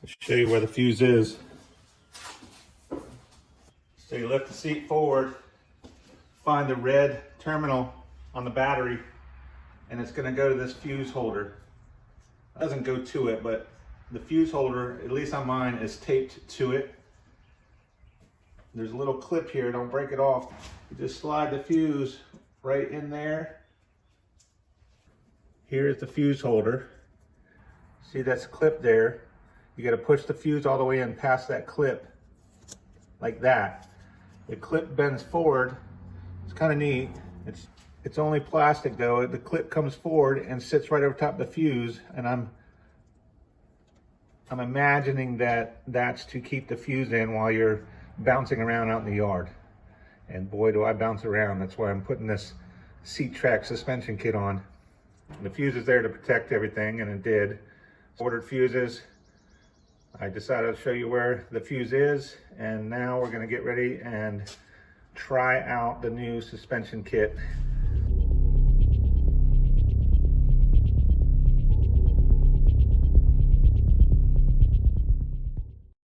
Show you where the fuse is. So you lift the seat forward, find the red terminal on the battery, and it's going to go to this fuse holder. It doesn't go to it, but the fuse holder, at least on mine, is taped to it. There's a little clip here, don't break it off. You just slide the fuse right in there. Here's the fuse holder. See, that's clipped there. You got to push the fuse all the way in past that clip, like that. The clip bends forward. It's kind of neat. It's only plastic though. The clip comes forward and sits right over top of the fuse, and I'm imagining that that's to keep the fuse in while you're bouncing around out in the yard. And boy, do I bounce around. That's why I'm putting this seat track suspension kit on. The fuse is there to protect everything, and it did. Ordered fuses. I decided to show you where the fuse is, and now we're going to get ready and try out the new suspension kit.